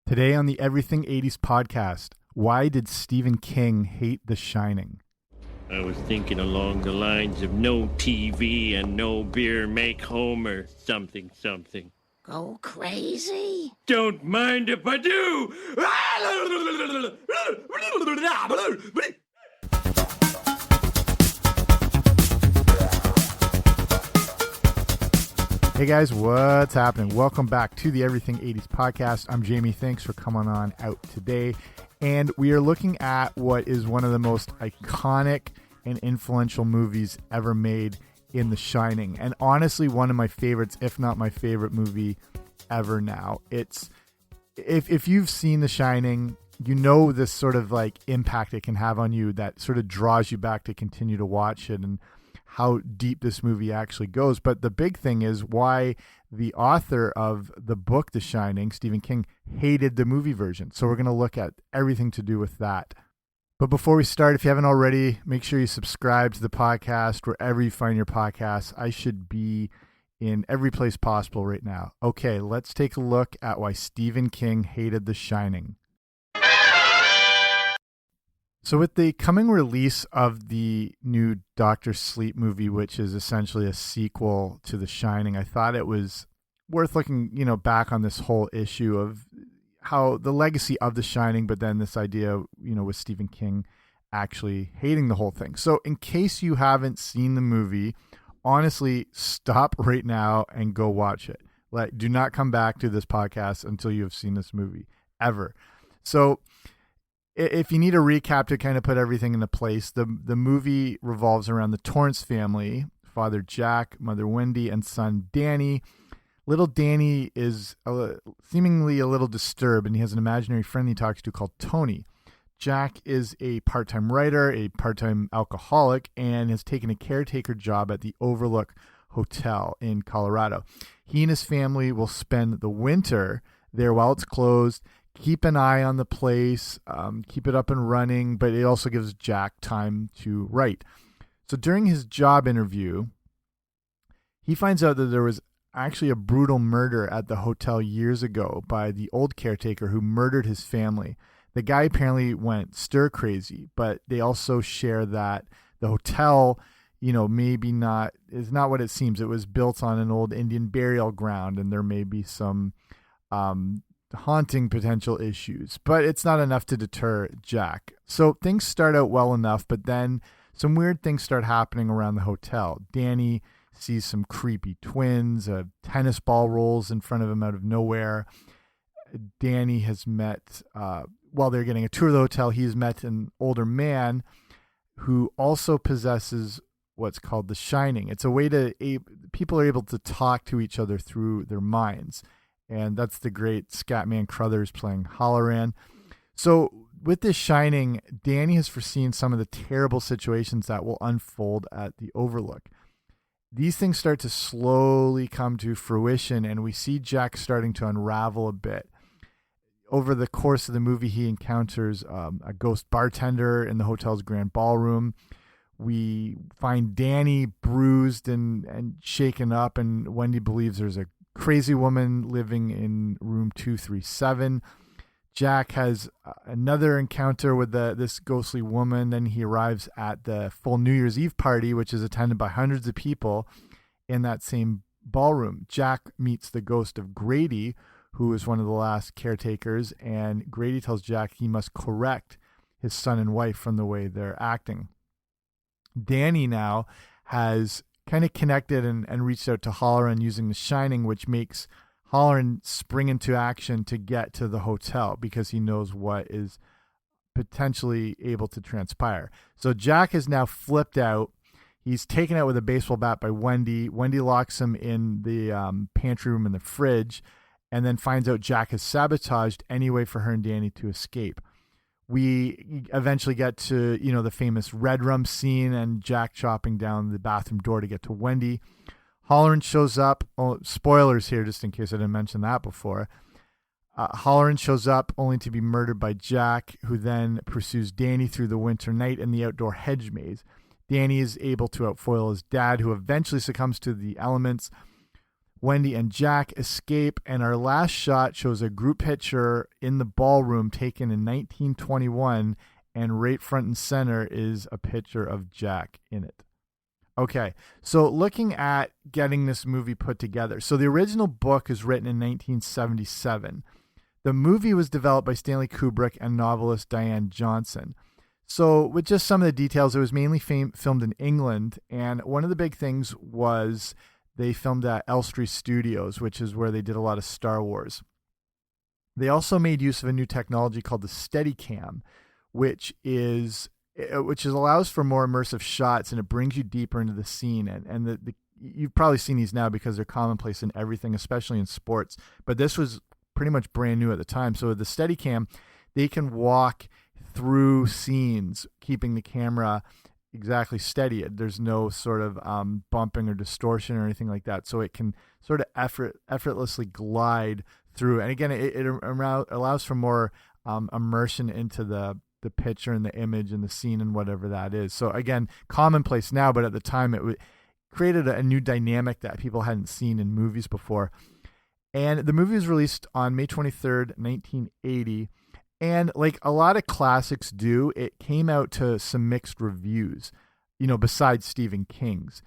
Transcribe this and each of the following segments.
Today on the Everything 80s podcast, why did Stephen King hate The Shining? I was thinking along the lines of no TV and no beer make Homer something. Go crazy? Don't mind if I do! Hey guys, what's happening? Welcome back to the Everything 80s podcast. I'm Jamie. Thanks for coming on out today. And we are looking at what is one of the most iconic and influential movies ever made in The Shining. And honestly, one of my favorites, if not my favorite movie ever now. It's if you've seen The Shining, you know this sort of like impact it can have on you that sort of draws you back to continue to watch it and how deep this movie actually goes. But the big thing is why the author of the book, The Shining, Stephen King, hated the movie version. So we're going to look at everything to do with that. But before we start, if you haven't already, make sure you subscribe to the podcast wherever you find your podcasts. I should be in every place possible right now. Okay, let's take a look at why Stephen King hated The Shining. So with the coming release of the new Dr. Sleep movie, which is essentially a sequel to The Shining, I thought it was worth looking, back on this whole issue of how the legacy of The Shining, but then this idea, with Stephen King actually hating the whole thing. So in case you haven't seen the movie, honestly, stop right now and go watch it. Do not come back to this podcast until you have seen this movie, ever. So if you need a recap to kind of put everything into place, the movie revolves around the Torrance family, father Jack, mother Wendy, and son Danny. Little Danny is seemingly a little disturbed, and he has an imaginary friend he talks to called Tony. Jack is a part-time writer, a part-time alcoholic, and has taken a caretaker job at the Overlook Hotel in Colorado. He and his family will spend the winter there while it's closed, keep an eye on the place, keep it up and running, but it also gives Jack time to write. So during his job interview, he finds out that there was actually a brutal murder at the hotel years ago by the old caretaker who murdered his family. The guy apparently went stir crazy, but they also share that the hotel, maybe is not what it seems. It was built on an old Indian burial ground, and there may be some haunting potential issues, but it's not enough to deter Jack. So things start out well enough, but then some weird things start happening around the hotel. Danny sees some creepy twins, a tennis ball rolls in front of him out of nowhere. Danny has met, while they're getting a tour of the hotel, he's met an older man who also possesses what's called the Shining. It's a way people are able to talk to each other through their minds. And that's the great Scatman Crothers playing Halloran. So with this Shining, Danny has foreseen some of the terrible situations that will unfold at the Overlook. These things start to slowly come to fruition, and we see Jack starting to unravel a bit. Over the course of the movie, he encounters a ghost bartender in the hotel's grand ballroom. We find Danny bruised and shaken up, and Wendy believes there's a crazy woman living in room 237. Jack has another encounter with this ghostly woman. Then he arrives at the full New Year's Eve party, which is attended by hundreds of people in that same ballroom. Jack meets the ghost of Grady, who is one of the last caretakers, and Grady tells Jack he must correct his son and wife from the way they're acting. Danny now has kind of connected and reached out to Halloran using The Shining, which makes Halloran spring into action to get to the hotel because he knows what is potentially able to transpire. So Jack is now flipped out. He's taken out with a baseball bat by Wendy. Wendy locks him in the pantry room in the fridge, and then finds out Jack has sabotaged any way for her and Danny to escape. We eventually get to, the famous red rum scene and Jack chopping down the bathroom door to get to Wendy. Halloran shows up. Oh, spoilers here, just in case I didn't mention that before. Halloran shows up only to be murdered by Jack, who then pursues Danny through the winter night in the outdoor hedge maze. Danny is able to outfoil his dad, who eventually succumbs to the elements. Wendy and Jack escape, and our last shot shows a group picture in the ballroom taken in 1921, and right front and center is a picture of Jack in it. Okay, so looking at getting this movie put together. So the original book is written in 1977. The movie was developed by Stanley Kubrick and novelist Diane Johnson. So with just some of the details, it was mainly filmed in England, and one of the big things was they filmed at Elstree Studios, which is where they did a lot of Star Wars. They also made use of a new technology called the Steadicam, which allows for more immersive shots, and it brings you deeper into the scene. And you've probably seen these now because they're commonplace in everything, especially in sports. But this was pretty much brand new at the time. So with the Steadicam, they can walk through scenes, keeping the camera exactly steady. There's no sort of bumping or distortion or anything like that. So it can sort of effortlessly glide through. And again, it allows for more immersion into the picture and the image and the scene and whatever that is. So again, commonplace now, but at the time it created a new dynamic that people hadn't seen in movies before. And the movie was released on May 23rd, 1980. And like a lot of classics do, it came out to some mixed reviews, besides Stephen King's.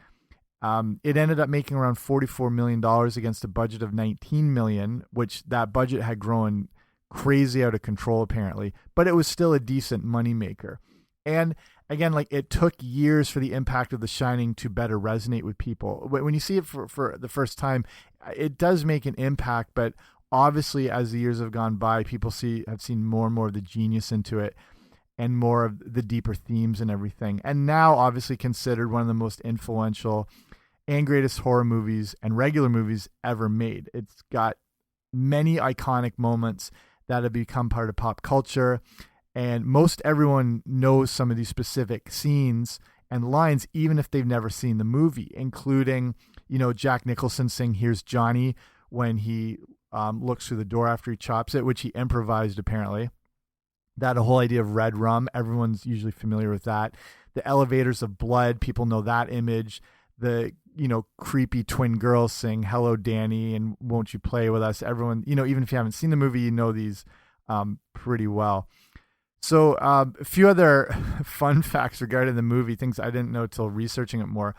It ended up making around $44 million against a budget of $19 million, which that budget had grown crazy out of control apparently, but it was still a decent moneymaker. And again, like it took years for the impact of The Shining to better resonate with people. When you see it for the first time, it does make an impact, but obviously as the years have gone by, people have seen more and more of the genius into it and more of the deeper themes and everything. And now obviously considered one of the most influential and greatest horror movies and regular movies ever made. It's got many iconic moments that have become part of pop culture, and most everyone knows some of these specific scenes and lines, even if they've never seen the movie, including, Jack Nicholson saying, "Here's Johnny," when he looks through the door after he chops it, which he improvised apparently. That whole idea of red rum, everyone's usually familiar with that. The elevators of blood, people know that image. The creepy twin girls sing "Hello, Danny" and "Won't you play with us?" Everyone, even if you haven't seen the movie, you know these pretty well. So a few other fun facts regarding the movie, things I didn't know till researching it more.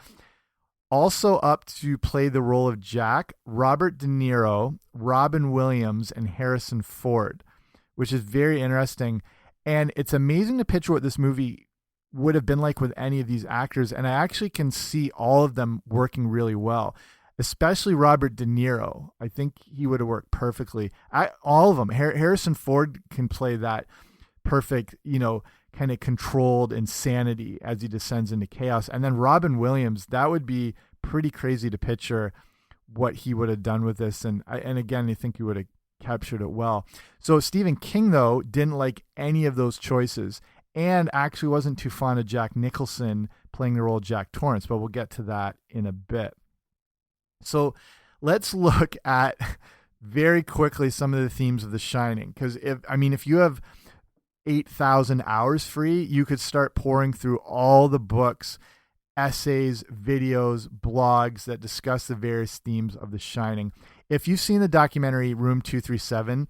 Also up to play the role of Jack, Robert De Niro, Robin Williams, and Harrison Ford, which is very interesting. And it's amazing to picture what this movie would have been like with any of these actors, and I actually can see all of them working really well, especially Robert De Niro. I think he would have worked perfectly. All of them. Harrison Ford can play that perfect, kind of controlled insanity as he descends into chaos. And then Robin Williams, that would be pretty crazy to picture what he would have done with this. And again, I think he would have captured it well. So Stephen King, though, didn't like any of those choices, and actually wasn't too fond of Jack Nicholson playing the role of Jack Torrance, but we'll get to that in a bit. So let's look at very quickly some of the themes of The Shining, because if you have 8,000 hours free, you could start pouring through all the books, essays, videos, blogs that discuss the various themes of The Shining. If you've seen the documentary Room 237,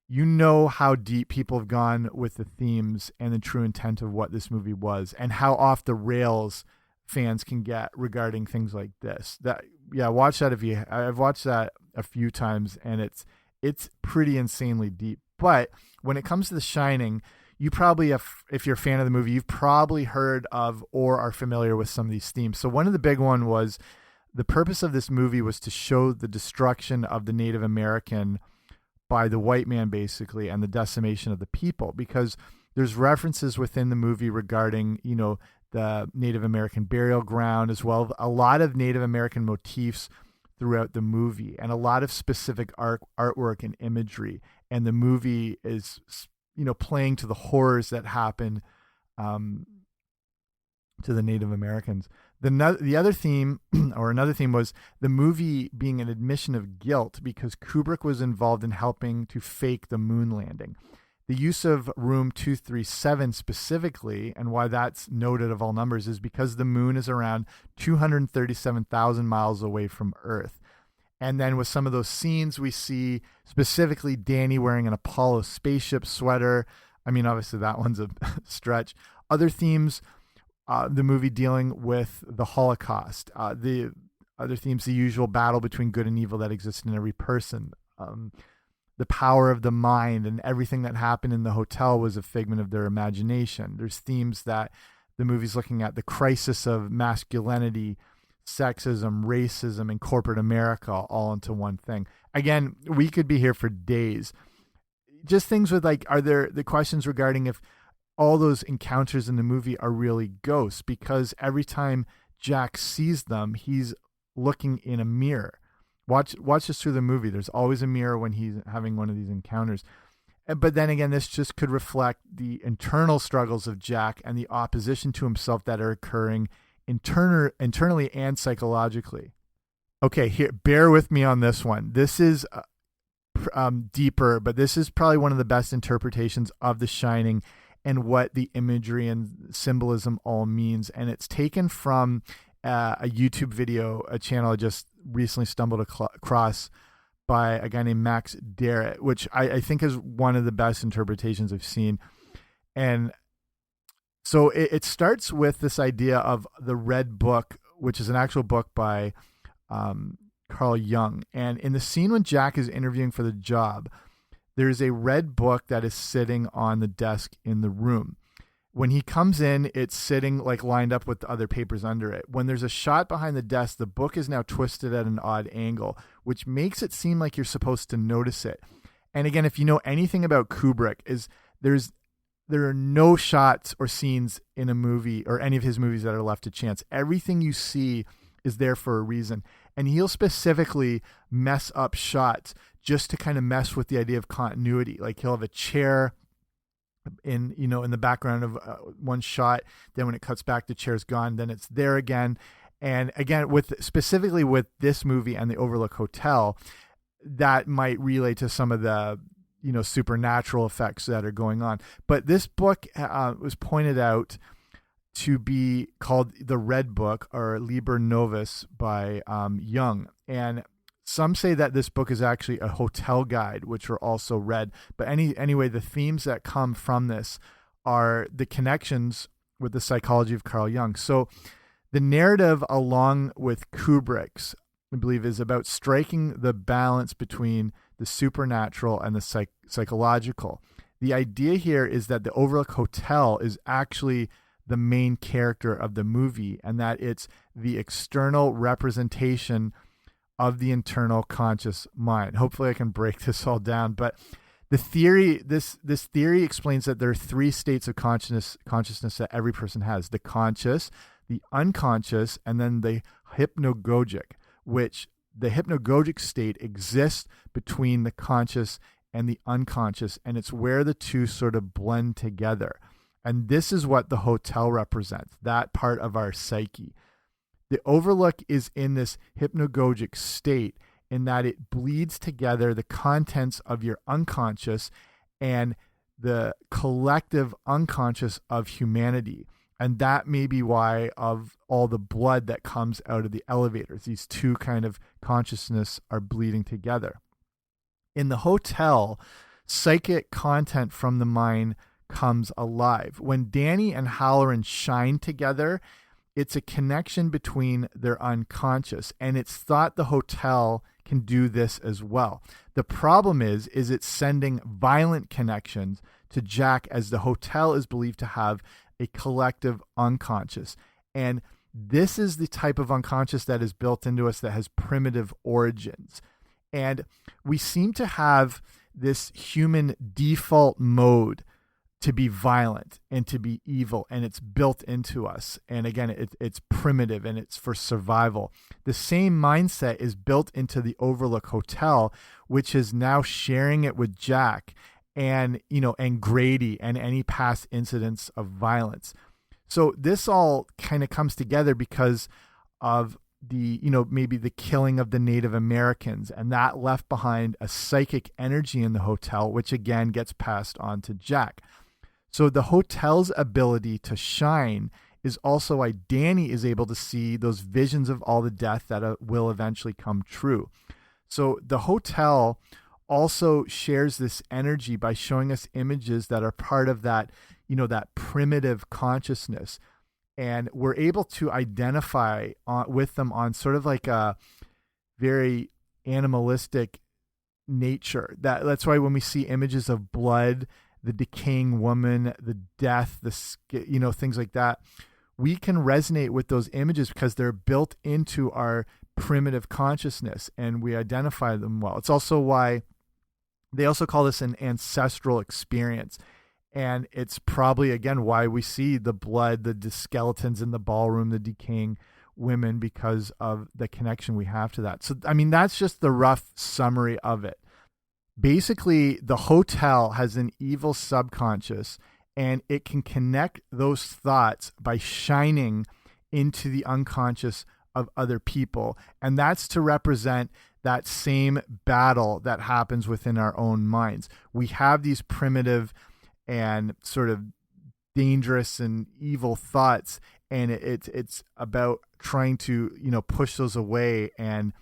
you know how deep people have gone with the themes and the true intent of what this movie was, and how off the rails fans can get regarding things like this. Watch that I've watched that a few times, and it's pretty insanely deep. But when it comes to The Shining, you probably, if you're a fan of the movie, you've probably heard of or are familiar with some of these themes. So one of the big one was the purpose of this movie was to show the destruction of the Native American by the white man, basically, and the decimation of the people, because there's references within the movie regarding, the Native American burial ground, as well as a lot of Native American motifs throughout the movie, and a lot of specific artwork and imagery. And the movie is, playing to the horrors that happen to the Native Americans. The other theme, or another theme, was the movie being an admission of guilt because Kubrick was involved in helping to fake the moon landing. The use of Room 237 specifically, and why that's noted of all numbers, is because the moon is around 237,000 miles away from Earth. And then with some of those scenes, we see specifically Danny wearing an Apollo spaceship sweater. I mean, obviously that one's a stretch. Other themes, the movie dealing with the Holocaust. The other themes, the usual battle between good and evil that exists in every person. The power of the mind, and everything that happened in the hotel was a figment of their imagination. There's themes that the movie's looking at: the crisis of masculinity, sexism, racism, and corporate America all into one thing. Again, we could be here for days. Just things with like, are there the questions regarding if all those encounters in the movie are really ghosts, because every time Jack sees them, he's looking in a mirror. Watch this through the movie. There's always a mirror when he's having one of these encounters. But then again, this just could reflect the internal struggles of Jack and the opposition to himself that are occurring internally and psychologically. Okay, here, bear with me on this one. This is deeper, but this is probably one of the best interpretations of The Shining and what the imagery and symbolism all means. And it's taken from a YouTube video, a channel I just recently stumbled across by a guy named Max Darrett, which I think is one of the best interpretations I've seen. And so it starts with this idea of the Red Book, which is an actual book by Carl Jung. And in the scene when Jack is interviewing for the job, there's a red book that is sitting on the desk in the room. When he comes in, it's sitting like lined up with the other papers under it. When there's a shot behind the desk, the book is now twisted at an odd angle, which makes it seem like you're supposed to notice it. And again, if you know anything about Kubrick, there are no shots or scenes in a movie or any of his movies that are left to chance. Everything you see is there for a reason. And he'll specifically mess up shots just to kind of mess with the idea of continuity. Like he'll have a chair in the background of one shot, then when it cuts back, the chair's gone, then it's there again. And again, specifically with this movie and the Overlook Hotel, that might relate to some of the supernatural effects that are going on. But this book was pointed out to be called the Red Book, or Liber Novus, by Jung. And some say that this book is actually a hotel guide, which are also read. But anyway, the themes that come from this are the connections with the psychology of Carl Jung. So the narrative, along with Kubrick's, I believe, is about striking the balance between the supernatural and the psychological. The idea here is that the Overlook Hotel is actually the main character of the movie, and that it's the external representation of the internal conscious mind. Hopefully I can break this all down, but the theory, this theory explains that there are three states of consciousness that every person has: the conscious, the unconscious, and then the hypnagogic, which the hypnagogic state exists between the conscious and the unconscious, and it's where the two sort of blend together. And this is what the hotel represents, that part of our psyche. The Overlook is in this hypnagogic state in that it bleeds together the contents of your unconscious and the collective unconscious of humanity. And that may be why of all the blood that comes out of the elevators, these two kind of consciousness are bleeding together. In the hotel, psychic content from the mind comes alive. When Danny and Halloran shine together, it's a connection between their unconscious, and it's thought the hotel can do this as well. The problem is it's sending violent connections to Jack, as the hotel is believed to have a collective unconscious. And this is the type of unconscious that is built into us that has primitive origins. And we seem to have this human default mode to be violent and to be evil, and it's built into us. And again, it's primitive and it's for survival. The same mindset is built into the Overlook Hotel, which is now sharing it with Jack and Grady and any past incidents of violence. So this all kind of comes together because of the maybe the killing of the Native Americans, and that left behind a psychic energy in the hotel, which again gets passed on to Jack. So the hotel's ability to shine is also why Danny is able to see those visions of all the death that will eventually come true. So the hotel also shares this energy by showing us images that are part of that, that primitive consciousness. And we're able to identify with them on sort of like a very animalistic nature. That's why when we see images of blood, the decaying woman, the death, things like that, we can resonate with those images because they're built into our primitive consciousness and we identify them well. It's also why they also call this an ancestral experience. And it's probably, again, why we see the blood, the skeletons in the ballroom, the decaying women, because of the connection we have to that. So, I mean, that's just the rough summary of it. Basically, the hotel has an evil subconscious, and it can connect those thoughts by shining into the unconscious of other people. And that's to represent that same battle that happens within our own minds. We have these primitive and sort of dangerous and evil thoughts, and it's about trying to push those away and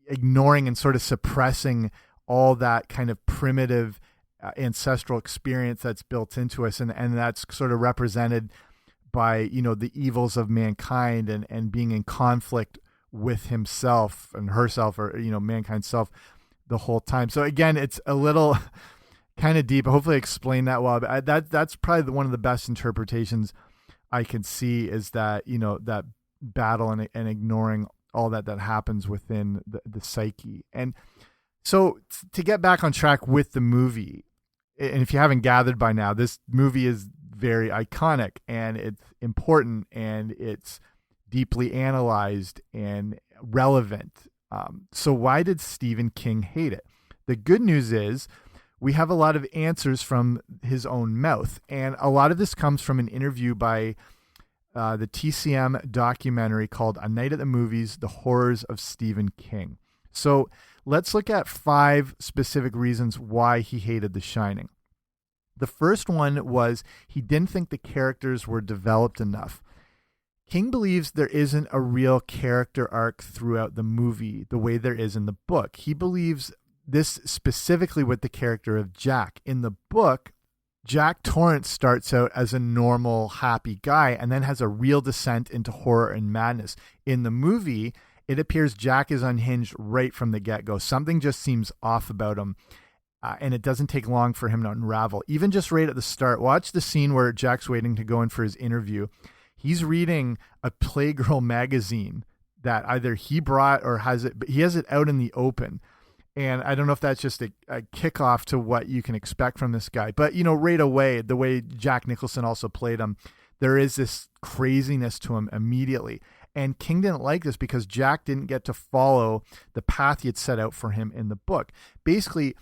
ignoring and sort of suppressing all that kind of primitive ancestral experience that's built into us, and that's sort of represented by the evils of mankind and being in conflict with himself and herself, or mankind's self, the whole time. So again, it's a little kind of deep. Hopefully I explained that well. But that's probably one of the best interpretations I can see, is that that battle and ignoring all that happens within the psyche. And so to get back on track with the movie, and if you haven't gathered by now, this movie is very iconic and it's important and it's deeply analyzed and relevant. So why did Stephen King hate it? The good news is we have a lot of answers from his own mouth. And a lot of this comes from an interview by the TCM documentary called A Night at the Movies, The Horrors of Stephen King. So let's look at 5 specific reasons why he hated The Shining. The first one was he didn't think the characters were developed enough. King believes there isn't a real character arc throughout the movie the way there is in the book. He believes this specifically with the character of Jack. In the book, Jack Torrance starts out as a normal, happy guy and then has a real descent into horror and madness. In the movie, it appears Jack is unhinged right from the get-go. Something just seems off about him, and it doesn't take long for him to unravel. Even just right at the start, watch the scene where Jack's waiting to go in for his interview. He's reading a Playgirl magazine that either he brought or has it, but he has it out in the open. And I don't know if that's just a kickoff to what you can expect from this guy. But, right away, the way Jack Nicholson also played him, there is this craziness to him immediately. And King didn't like this because Jack didn't get to follow the path he had set out for him in the book. Basically,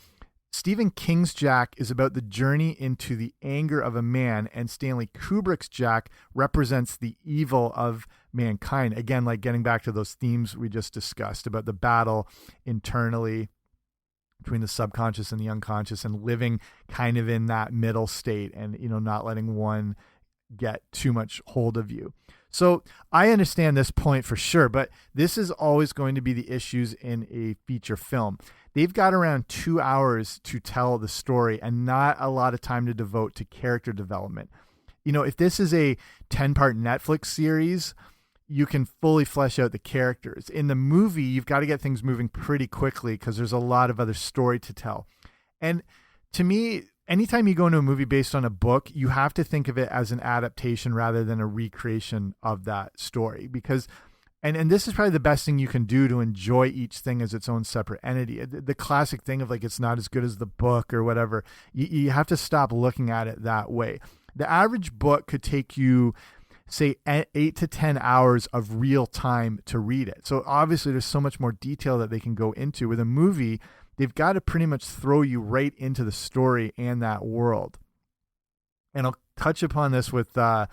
Stephen King's Jack is about the journey into the anger of a man, and Stanley Kubrick's Jack represents the evil of mankind. Again, like getting back to those themes we just discussed about the battle internally between the subconscious and the unconscious, and living kind of in that middle state and, not letting one get too much hold of you. So I understand this point for sure, but this is always going to be the issues in a feature film. They've got around 2 hours to tell the story and not a lot of time to devote to character development. If this is a 10-part Netflix series, you can fully flesh out the characters. In the movie, you've got to get things moving pretty quickly because there's a lot of other story to tell. And to me, anytime you go into a movie based on a book, you have to think of it as an adaptation rather than a recreation of that story, because and this is probably the best thing you can do to enjoy each thing as its own separate entity. The classic thing of like, it's not as good as the book or whatever, you have to stop looking at it that way. The average book could take you, say, 8 to 10 hours of real time to read it. So obviously there's so much more detail that they can go into. With a movie, they've got to pretty much throw you right into the story and that world. And I'll touch upon this with, as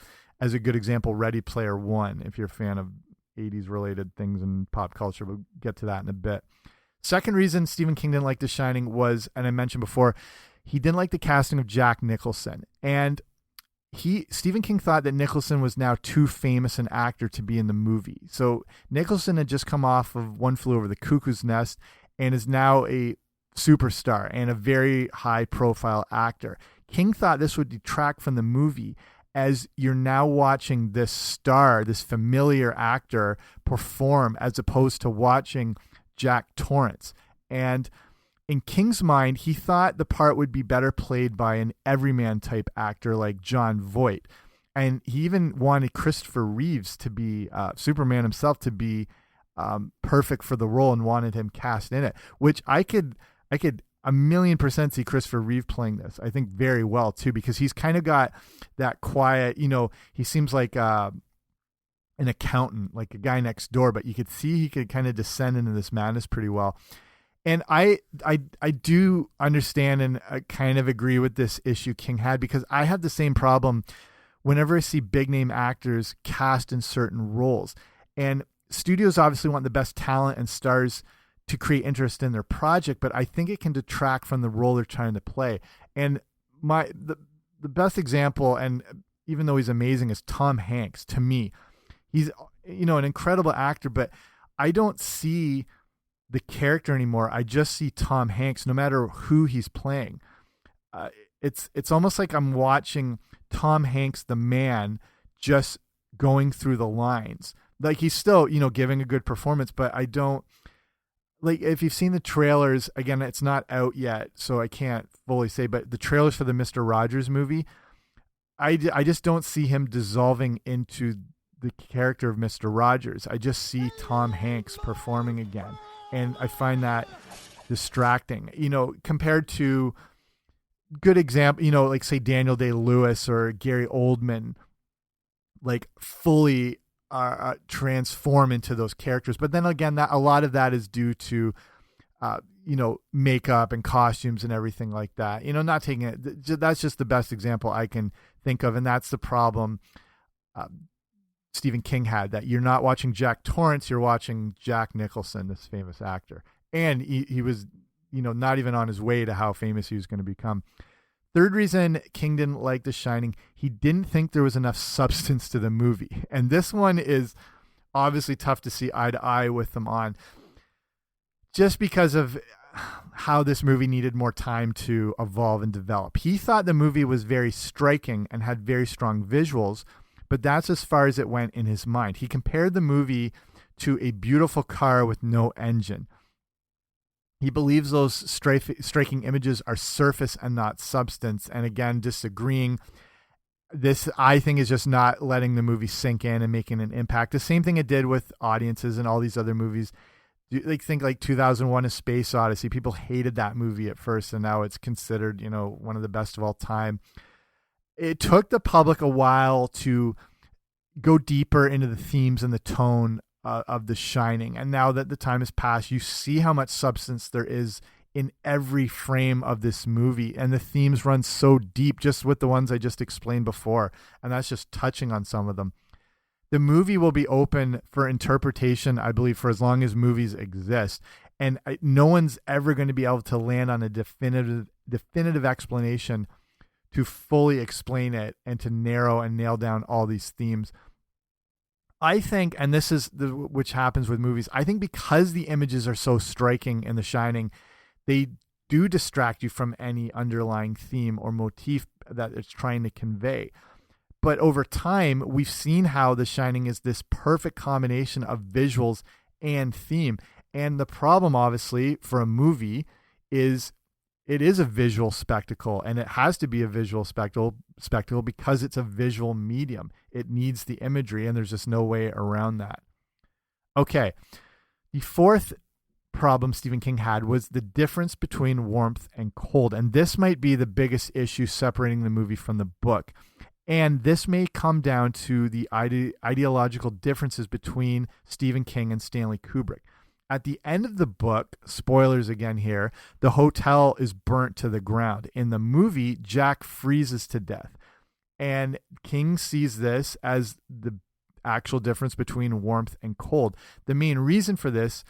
a good example, Ready Player One, if you're a fan of 80s related things in pop culture. We'll get to that in a bit. Second reason Stephen King didn't like The Shining was, and I mentioned before, he didn't like the casting of Jack Nicholson. And Stephen King thought that Nicholson was now too famous an actor to be in the movie. So Nicholson had just come off of One Flew Over the Cuckoo's Nest and is now a superstar and a very high profile actor. King thought this would detract from the movie, as you're now watching this star, this familiar actor, perform, as opposed to watching Jack Torrance. And in King's mind, he thought the part would be better played by an everyman type actor like Jon Voight. And he even wanted Christopher Reeves to be Superman himself, to be perfect for the role, and wanted him cast in it, which I could 1,000,000% see Christopher Reeve playing this. I think very well too, because he's kind of got that quiet, he seems like an accountant, like a guy next door, but you could see he could kind of descend into this madness pretty well. And I do understand and kind of agree with this issue King had, because I have the same problem whenever I see big name actors cast in certain roles. And studios obviously want the best talent and stars to create interest in their project, but I think it can detract from the role they're trying to play. And the best example, and even though he's amazing, is Tom Hanks. To me, he's an incredible actor, but I don't see the character anymore. I just see Tom Hanks, no matter who he's playing. It's almost like I'm watching Tom Hanks, the man, just going through the lines. Like, he's still, giving a good performance, but I don't. Like, if you've seen the trailers, again, it's not out yet, so I can't fully say, but the trailers for the Mr. Rogers movie, I just don't see him dissolving into the character of Mr. Rogers. I just see Tom Hanks performing again, and I find that distracting, compared to good example, like, say, Daniel Day-Lewis or Gary Oldman, like, fully transform into those characters. But then again, that a lot of that is due to makeup and costumes and everything like that. Not taking it, that's just the best example I can think of, and that's the problem Stephen King had, that you're not watching Jack Torrance, you're watching Jack Nicholson, this famous actor, and he was not even on his way to how famous he was going to become. Third reason King didn't like The Shining, he didn't think there was enough substance to the movie. And this one is obviously tough to see eye to eye with them on, just because of how this movie needed more time to evolve and develop. He thought the movie was very striking and had very strong visuals, but that's as far as it went in his mind. He compared the movie to a beautiful car with no engine. He believes those striking images are surface and not substance. And again, disagreeing. This, I think, is just not letting the movie sink in and making an impact. The same thing it did with audiences and all these other movies. Think like 2001: A Space Odyssey. People hated that movie at first, and now it's considered, one of the best of all time. It took the public a while to go deeper into the themes and the tone of The Shining, and now that the time has passed, you see how much substance there is in every frame of this movie, and the themes run so deep, just with the ones I just explained before, and that's just touching on some of them. The movie will be open for interpretation, I believe, for as long as movies exist, and no one's ever going to be able to land on a definitive explanation to fully explain it and to narrow and nail down all these themes. I think, and this is which happens with movies, I think because the images are so striking in The Shining, they do distract you from any underlying theme or motif that it's trying to convey. But over time, we've seen how The Shining is this perfect combination of visuals and theme. And the problem, obviously, for a movie is it is a visual spectacle, and it has to be a visual spectacle because it's a visual medium. It needs the imagery, and there's just no way around that. Okay, the fourth problem Stephen King had was the difference between warmth and cold, and this might be the biggest issue separating the movie from the book. And this may come down to the ideological differences between Stephen King and Stanley Kubrick. At the end of the book, spoilers again here, the hotel is burnt to the ground. In the movie, Jack freezes to death. And King sees this as the actual difference between warmth and cold. The main reason for this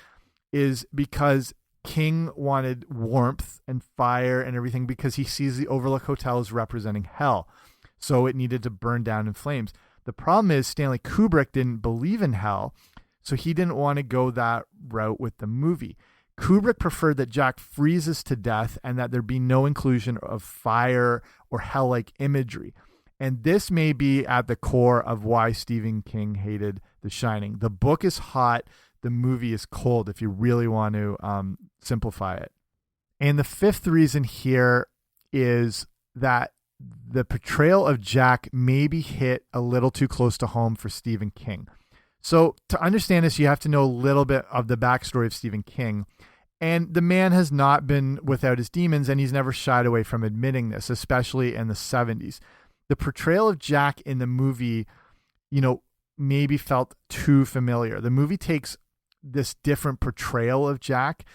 is because King wanted warmth and fire and everything because he sees the Overlook Hotel as representing hell. so it needed to burn down in flames. The problem is Stanley Kubrick didn't believe in hell, so he didn't want to go that route with the movie. Kubrick preferred that Jack freezes to death and that there be no inclusion of fire or hell-like imagery. And this may be at the core of why Stephen King hated The Shining. The book is hot, the movie is cold, if you really want to simplify it. And the fifth reason here is that the portrayal of Jack maybe hit a little too close to home for Stephen King. So to understand this, you have to know a little bit of the backstory of Stephen King. And the man has not been without his demons, and he's never shied away from admitting this, especially in the 70s. The portrayal of Jack in the movie, maybe felt too familiar. The movie takes this different portrayal of Jack,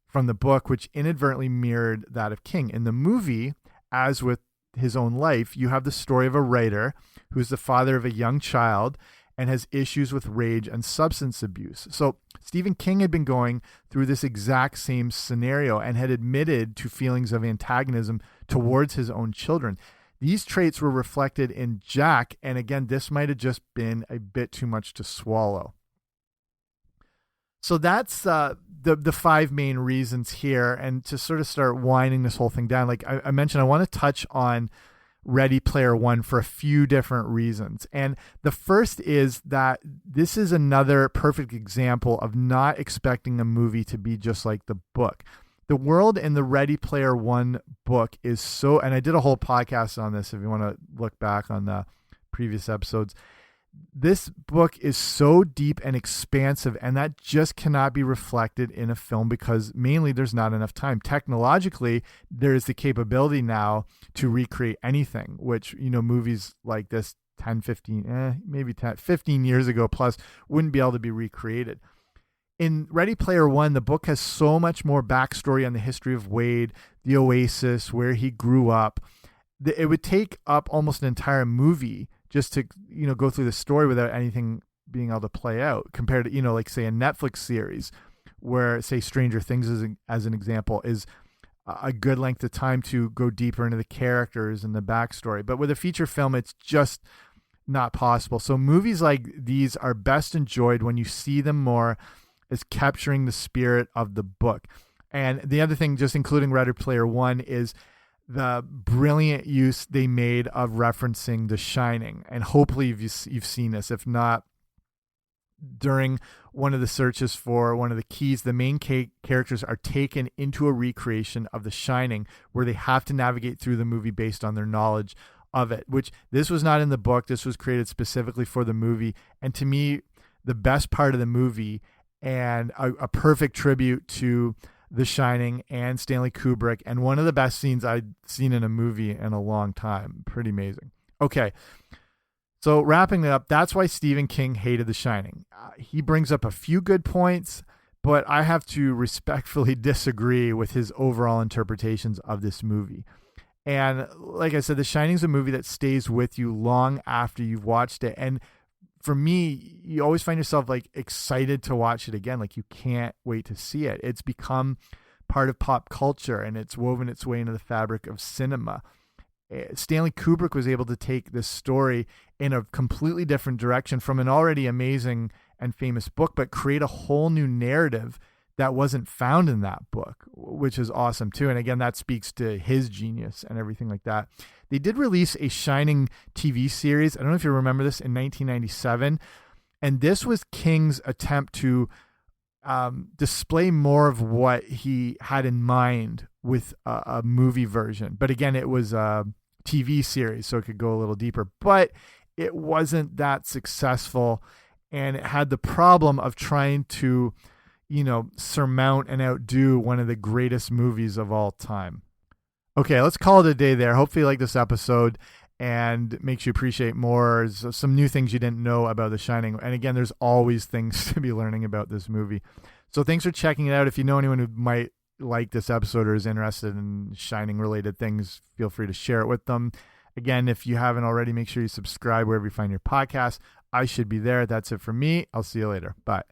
from the book, which inadvertently mirrored that of King. In the movie, as with his own life, you have the story of a writer who's the father of a young child and has issues with rage and substance abuse. So Stephen King had been going through this exact same scenario and had admitted to feelings of antagonism towards his own children. These traits were reflected in Jack, and again, this might have just been a bit too much to swallow. So that's the five main reasons here. And to sort of start winding this whole thing down, like I mentioned, I want to touch on Ready Player One for a few different reasons. And the first is that this is another perfect example of not expecting a movie to be just like the book. The world in the Ready Player One book is so, and I did a whole podcast on this if you want to look back on the previous episodes. This book is so deep and expansive, and that just cannot be reflected in a film because mainly there's not enough time. Technologically, there is the capability now to recreate anything, which, movies like this 15 years ago plus wouldn't be able to be recreated. In Ready Player One, the book has so much more backstory on the history of Wade, the Oasis, where he grew up. It would take up almost an entire movie just to go through the story without anything being able to play out, compared to like say a Netflix series where, say, Stranger Things as an example is a good length of time to go deeper into the characters and the backstory. But with a feature film, it's just not possible. So movies like these are best enjoyed when you see them more as capturing the spirit of the book. And the other thing, just including Ready Player One, is the brilliant use they made of referencing The Shining. And hopefully you've seen this. If not, during one of the searches for one of the keys, the main characters are taken into a recreation of The Shining where they have to navigate through the movie based on their knowledge of it, which this was not in the book. This was created specifically for the movie. And to me, the best part of the movie and a perfect tribute to The Shining and Stanley Kubrick, and one of the best scenes I'd seen in a movie in a long time. Pretty amazing. Okay, so wrapping it up, that's why Stephen King hated The Shining. He brings up a few good points, but I have to respectfully disagree with his overall interpretations of this movie. And like I said, The Shining is a movie that stays with you long after you've watched it. And for me, you always find yourself like excited to watch it again. Like you can't wait to see it. It's become part of pop culture and it's woven its way into the fabric of cinema. Stanley Kubrick was able to take this story in a completely different direction from an already amazing and famous book, but create a whole new narrative that wasn't found in that book, which is awesome too. And again, that speaks to his genius and everything like that. They did release a Shining TV series. I don't know if you remember this, in 1997. And this was King's attempt to display more of what he had in mind with a movie version. But again, it was a TV series, so it could go a little deeper. But it wasn't that successful. And it had the problem of trying to, surmount and outdo one of the greatest movies of all time. Okay, let's call it a day there. Hopefully you like this episode and makes you appreciate more some new things you didn't know about The Shining. And again, there's always things to be learning about this movie. So thanks for checking it out. If you know anyone who might like this episode or is interested in Shining related things, feel free to share it with them. Again, if you haven't already, make sure you subscribe wherever you find your podcast. I should be there. That's it for me. I'll see you later. Bye.